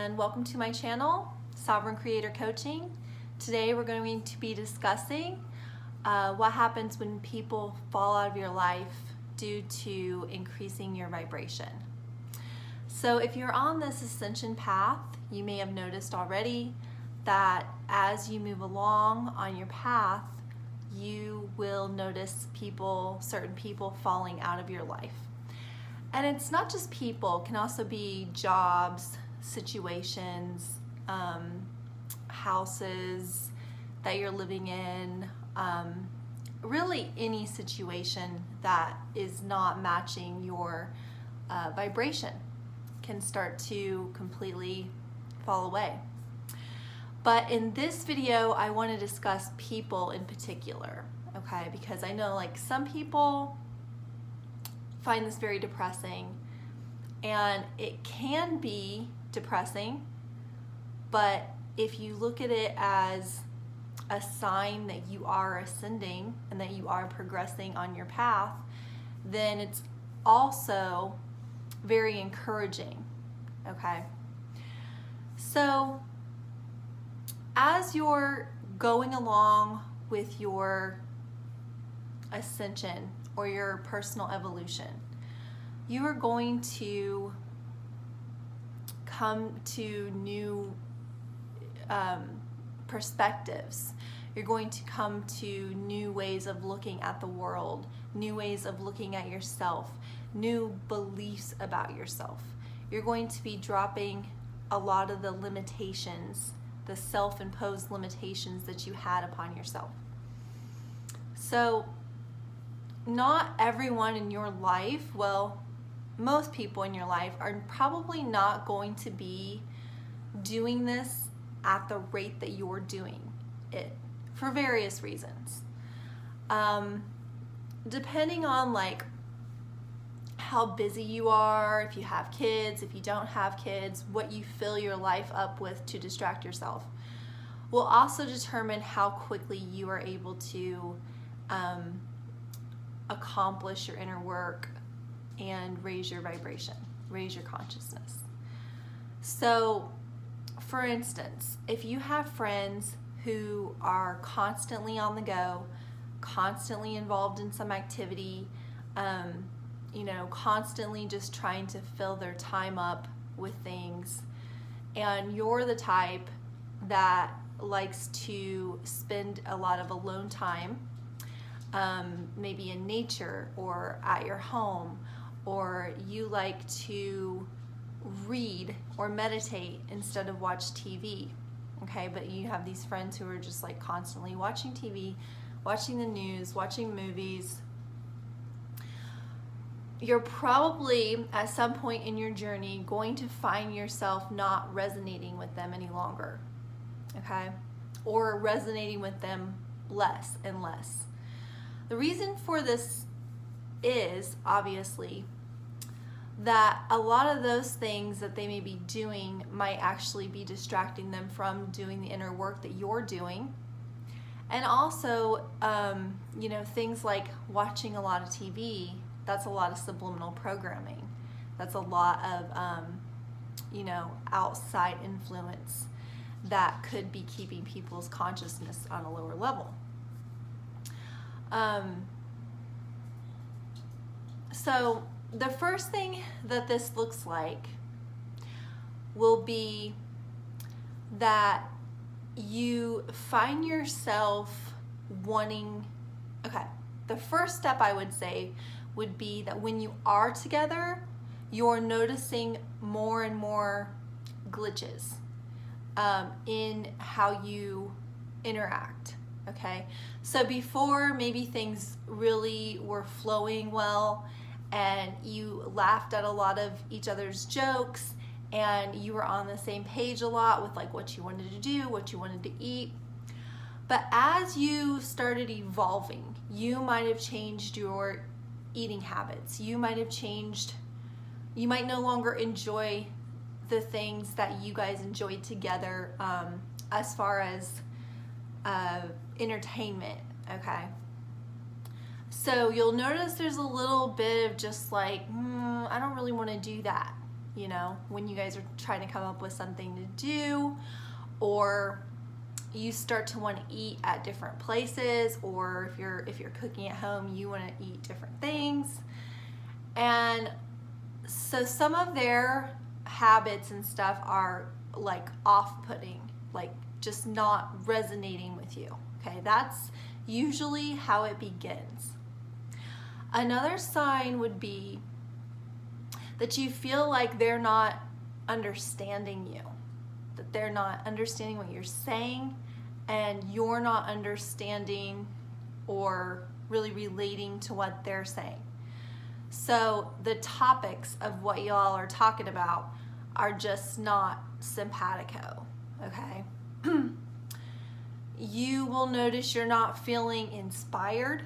and welcome to my channel, Sovereign Creator Coaching. Today we're going to be discussing what happens when people fall out of your life due to increasing your vibration. So if you're on this ascension path, you may have noticed already that as you move along on your path, you will notice certain people falling out of your life. And it's not just people, it can also be jobs, situations, houses that you're living in, really any situation that is not matching your vibration can start to completely fall away. But in this video, I want to discuss people in particular, okay? Because I know like some people find this very depressing, and it can be depressing, but if you look at it as a sign that you are ascending and that you are progressing on your path, then it's also very encouraging, okay? So as you're going along with your ascension or your personal evolution, you are going to come to new perspectives. You're going to come to new ways of looking at the world, new ways of looking at yourself, new beliefs about yourself. You're going to be dropping a lot of the limitations, the self-imposed limitations that you had upon yourself. So not everyone in your life, well, most people in your life are probably not going to be doing this at the rate that you're doing it for various reasons. Depending on like how busy you are, if you have kids, if you don't have kids, what you fill your life up with to distract yourself will also determine how quickly you are able to accomplish your inner work and raise your vibration, raise your consciousness. So for instance, if you have friends who are constantly on the go, constantly involved in some activity, constantly just trying to fill their time up with things, and you're the type that likes to spend a lot of alone time, maybe in nature or at your home, or you like to read or meditate instead of watch TV, okay? But you have these friends who are just like constantly watching TV, watching the news, watching movies. You're probably at some point in your journey going to find yourself not resonating with them any longer, okay? Or resonating with them less and less. The reason for this is obviously that a lot of those things that they may be doing might actually be distracting them from doing the inner work that you're doing. And also, things like watching a lot of TV, that's a lot of subliminal programming. That's a lot of, outside influence that could be keeping people's consciousness on a lower level. So the first thing that this looks like will be that you find yourself wanting, the first step I would say would be that when you are together, you're noticing more and more glitches in how you interact, okay? So before, maybe things really were flowing well, and you laughed at a lot of each other's jokes, and you were on the same page a lot with like what you wanted to do, what you wanted to eat. But as you started evolving, you might have changed your eating habits. You might no longer enjoy the things that you guys enjoyed together as far as entertainment, okay? So you'll notice there's a little bit of just like, I don't really want to do that, you know, when you guys are trying to come up with something to do, or you start to want to eat at different places, or if you're cooking at home, you want to eat different things. And so some of their habits and stuff are like off-putting, like just not resonating with you. Okay, that's usually how it begins. Another sign would be that you feel like they're not understanding you, that they're not understanding what you're saying, and you're not understanding or really relating to what they're saying. So the topics of what y'all are talking about are just not simpatico, okay? You will notice you're not feeling inspired,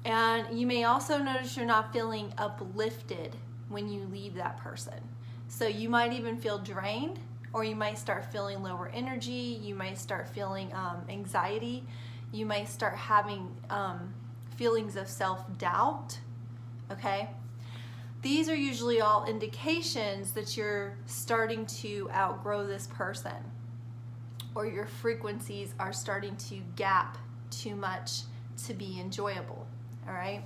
and you may also notice you're not feeling uplifted when you leave that person. So you might even feel drained, or you might start feeling lower energy, you might start feeling anxiety, you might start having feelings of self-doubt, okay? These are usually all indications that you're starting to outgrow this person, or your frequencies are starting to gap too much to be enjoyable, all right?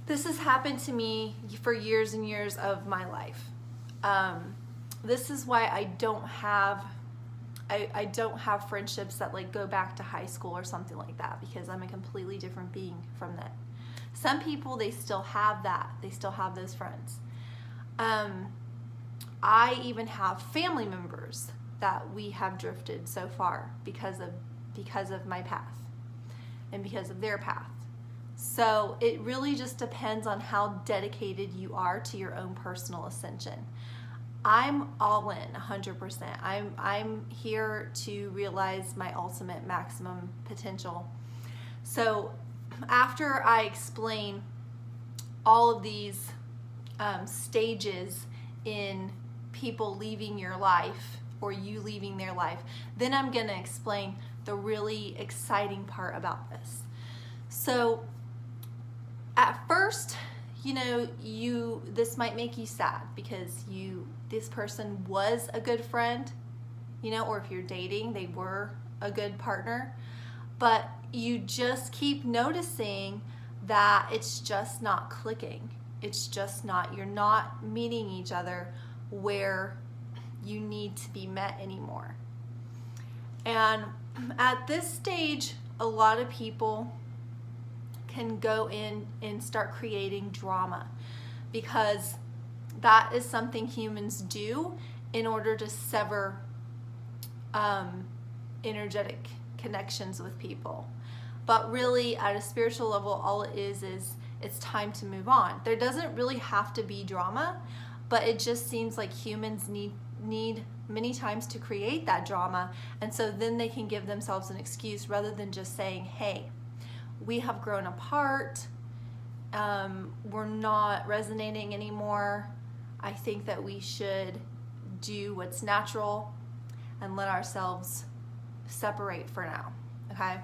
This has happened to me for years and years of my life. This is why I don't have friendships that like go back to high school or something like that, because I'm a completely different being from that. Some people, they still have that. They still have those friends. I even have family members that we have drifted so far because of my path and because of their path. So it really just depends on how dedicated you are to your own personal ascension. I'm all in 100%. I'm here to realize my ultimate maximum potential. So after I explain all of these stages in people leaving your life or you leaving their life, then I'm going to explain the really exciting part about this. So at first, you know, this might make you sad because this person was a good friend, you know, or if you're dating, they were a good partner, but you just keep noticing that it's just not clicking. It's just not, you're not meeting each other where you need to be met anymore. And at this stage, a lot of people can go in and start creating drama, because that is something humans do in order to sever energetic connections with people. But really, at a spiritual level, all it is it's time to move on. There doesn't really have to be drama, but it just seems like humans need many times to create that drama, and so then they can give themselves an excuse rather than just saying, hey, we have grown apart, we're not resonating anymore. I think that we should do what's natural and let ourselves separate for now, okay?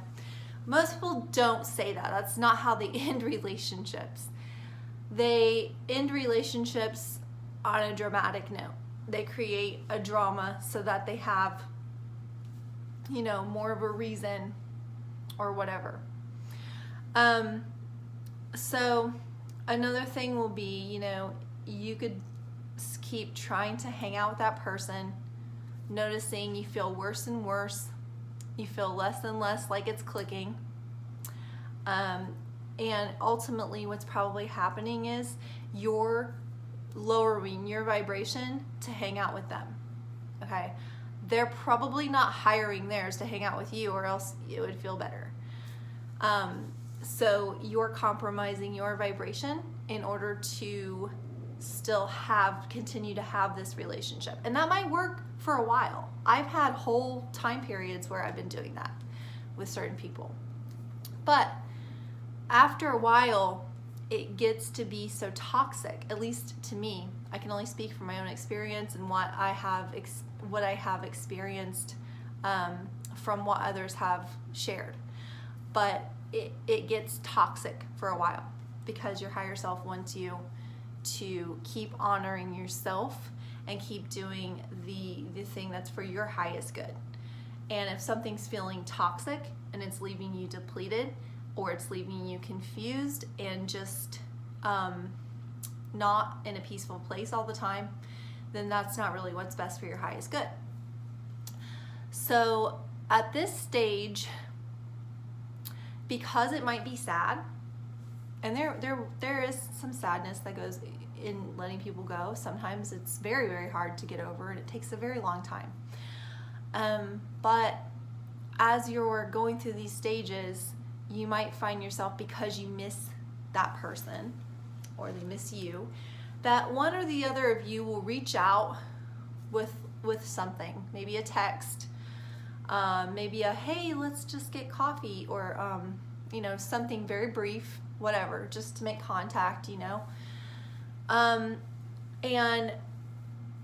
Most people don't say that. That's not how they end relationships. They end relationships on a dramatic note. They create a drama so that they have, you know, more of a reason or whatever. So another thing will be, you know, you could keep trying to hang out with that person, noticing you feel worse and worse, you feel less and less like it's clicking, and ultimately what's probably happening is you're lowering your vibration to hang out with them, okay? They're probably not hiring theirs to hang out with you, or else it would feel better. So you're compromising your vibration in order to still continue to have this relationship. And that might work for a while. I've had whole time periods where I've been doing that with certain people. But after a while, it gets to be so toxic, at least to me. I can only speak from my own experience and what I have experienced from what others have shared. But it gets toxic for a while because your higher self wants you to keep honoring yourself and keep doing the thing that's for your highest good. And if something's feeling toxic and it's leaving you depleted, or it's leaving you confused and just not in a peaceful place all the time, then that's not really what's best for your highest good. So at this stage, because it might be sad, and there is some sadness that goes in letting people go. Sometimes it's very, very hard to get over, and it takes a very long time. But as you're going through these stages, you might find yourself, because you miss that person or they miss you, that one or the other of you will reach out with something, maybe a text, maybe a hey, let's just get coffee, or something very brief, whatever, just to make contact, and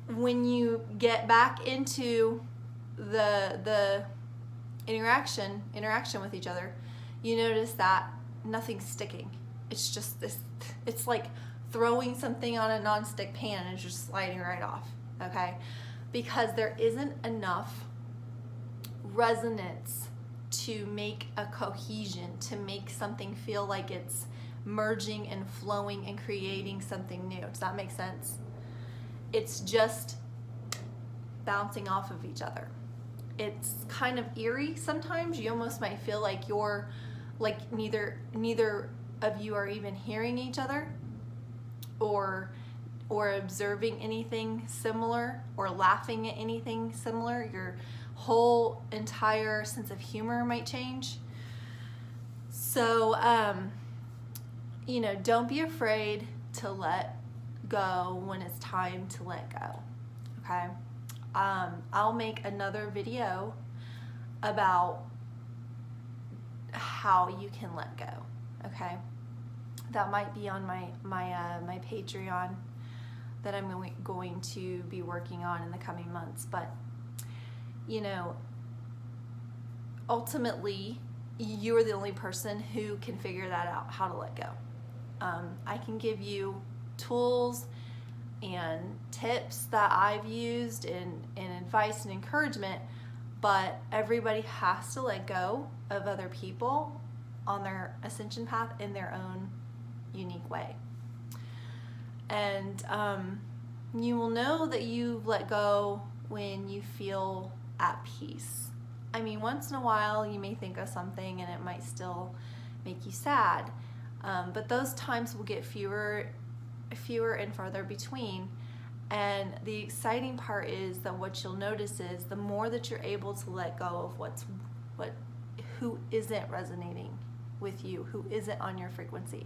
when you get back into the interaction with each other, you notice that nothing's sticking. It's just this, it's like throwing something on a nonstick pan and it's just sliding right off, okay? Because there isn't enough resonance to make a cohesion, to make something feel like it's merging and flowing and creating something new. Does that make sense? It's just bouncing off of each other. It's kind of eerie sometimes. You almost might feel like you're like neither of you are even hearing each other or observing anything similar or laughing at anything similar. Your whole entire sense of humor might change. So don't be afraid to let go when it's time to let go, okay? I'll make another video about how you can let go, okay? That might be on my Patreon that I'm going to be working on in the coming months. But ultimately, you're the only person who can figure that out, how to let go. I can give you tools and tips that I've used and advice and encouragement, but everybody has to let go of other people on their ascension path in their own unique way. And you will know that you've let go when you feel at peace. I mean, once in a while you may think of something and it might still make you sad, but those times will get fewer and farther between. And the exciting part is that what you'll notice is the more that you're able to let go of who isn't resonating with you, who isn't on your frequency,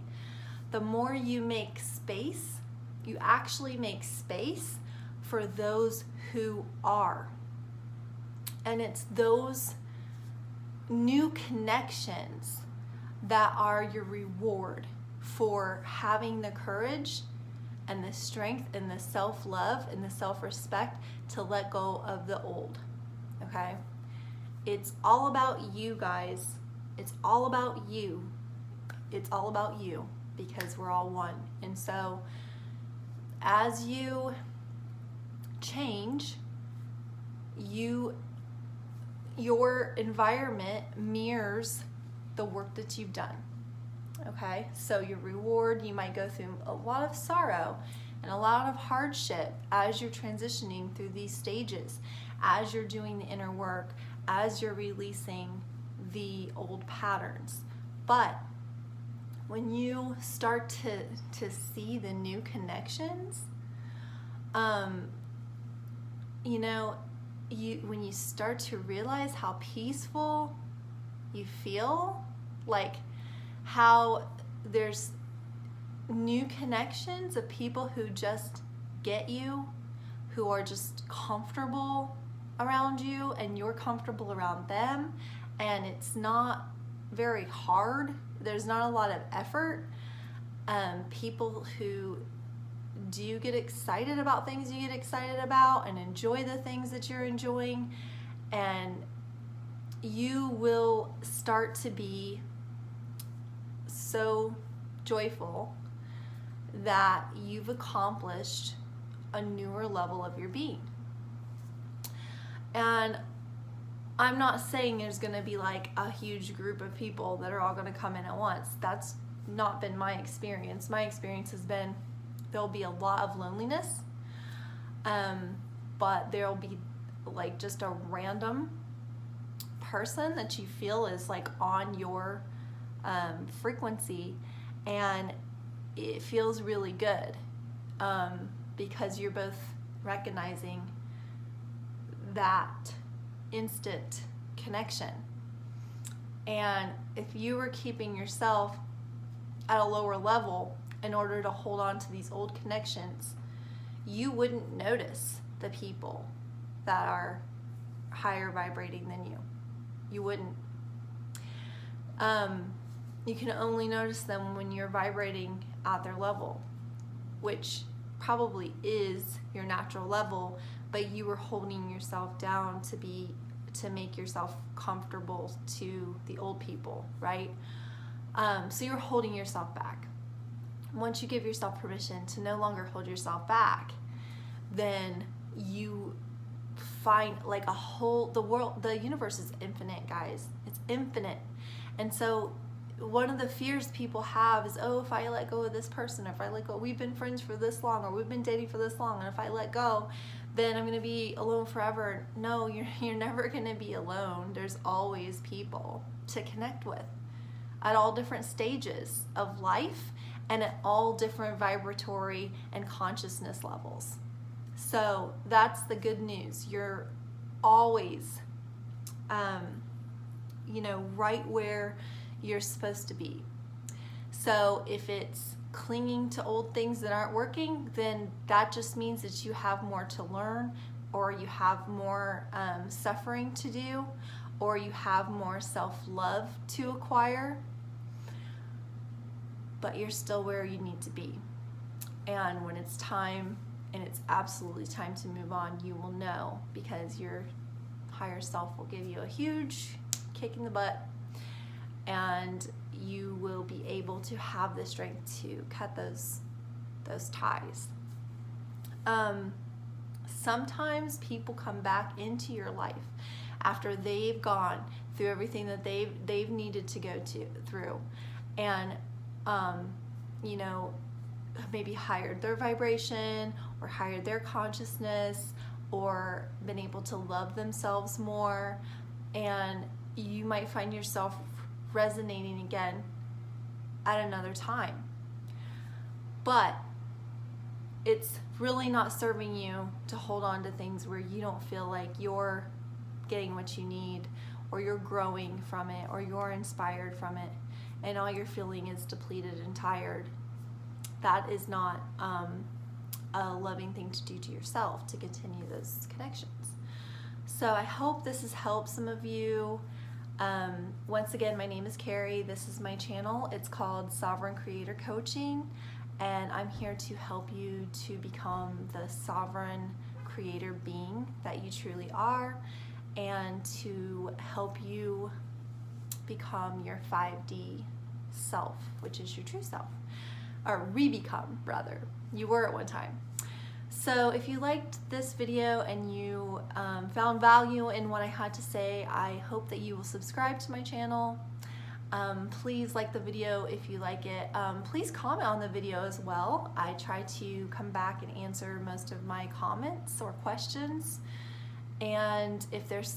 the more you make space, you actually make space for those who are. And it's those new connections that are your reward for having the courage and the strength and the self-love and the self-respect to let go of the old, okay? It's all about you, guys. It's all about you. It's all about you, because we're all one. And so as you change, your environment mirrors the work that you've done. Okay, so your reward, you might go through a lot of sorrow and a lot of hardship as you're transitioning through these stages, as you're doing the inner work, as you're releasing the old patterns. But when you start to see the new connections, when you start to realize how peaceful you feel, like how there's new connections of people who just get you, who are just comfortable around you, and you're comfortable around them, and it's not very hard. There's not a lot of effort. People who do get excited about things you get excited about and enjoy the things that you're enjoying, and you will start to be so joyful that you've accomplished a newer level of your being. And I'm not saying there's going to be like a huge group of people that are all going to come in at once. That's not been my experience. My experience has been there'll be a lot of loneliness, but there'll be like just a random person that you feel is like on your frequency, and it feels really good because you're both recognizing that instant connection. And if you were keeping yourself at a lower level in order to hold on to these old connections, you wouldn't notice the people that are higher vibrating than you. You wouldn't. You can only notice them when you're vibrating at their level, which probably is your natural level, but you were holding yourself down to make yourself comfortable to the old people, right? So you're holding yourself back. Once you give yourself permission to no longer hold yourself back, then you find like the universe is infinite, guys. It's infinite. And so one of the fears people have is, oh, if I let go of this person, if I let go, we've been friends for this long, or we've been dating for this long, and if I let go, then I'm going to be alone forever. No, you're never going to be alone. There's always people to connect with at all different stages of life and at all different vibratory and consciousness levels. So that's the good news. You're always, right where you're supposed to be. So if it's clinging to old things that aren't working, then that just means that you have more to learn, or you have more suffering to do, or you have more self-love to acquire, but you're still where you need to be. And when it's time, and it's absolutely time to move on, you will know, because your higher self will give you a huge kick in the butt, and you will be able to have the strength to cut those ties. Sometimes people come back into your life after they've gone through everything that they've needed to go through, and maybe hired their vibration, or hired their consciousness, or been able to love themselves more, and you might find yourself resonating again at another time. But it's really not serving you to hold on to things where you don't feel like you're getting what you need, or you're growing from it, or you're inspired from it, and all you're feeling is depleted and tired. That is not a loving thing to do to yourself, to continue those connections. So I hope this has helped some of you. Once again, my name is Carrie. This is my channel. It's called Sovereign Creator Coaching, and I'm here to help you to become the sovereign creator being that you truly are, and to help you become your 5D self, which is your true self, or re-become, rather. You were at one time. So if you liked this video and you found value in what I had to say, I hope that you will subscribe to my channel. Please like the video if you like it. Please comment on the video as well. I try to come back and answer most of my comments or questions. And if there's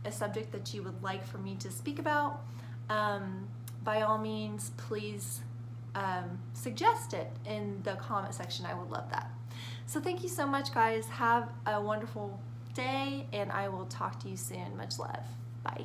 a subject that you would like for me to speak about, by all means, please suggest it in the comment section. I would love that. So thank you so much, guys. Have a wonderful day, and I will talk to you soon. Much love. Bye.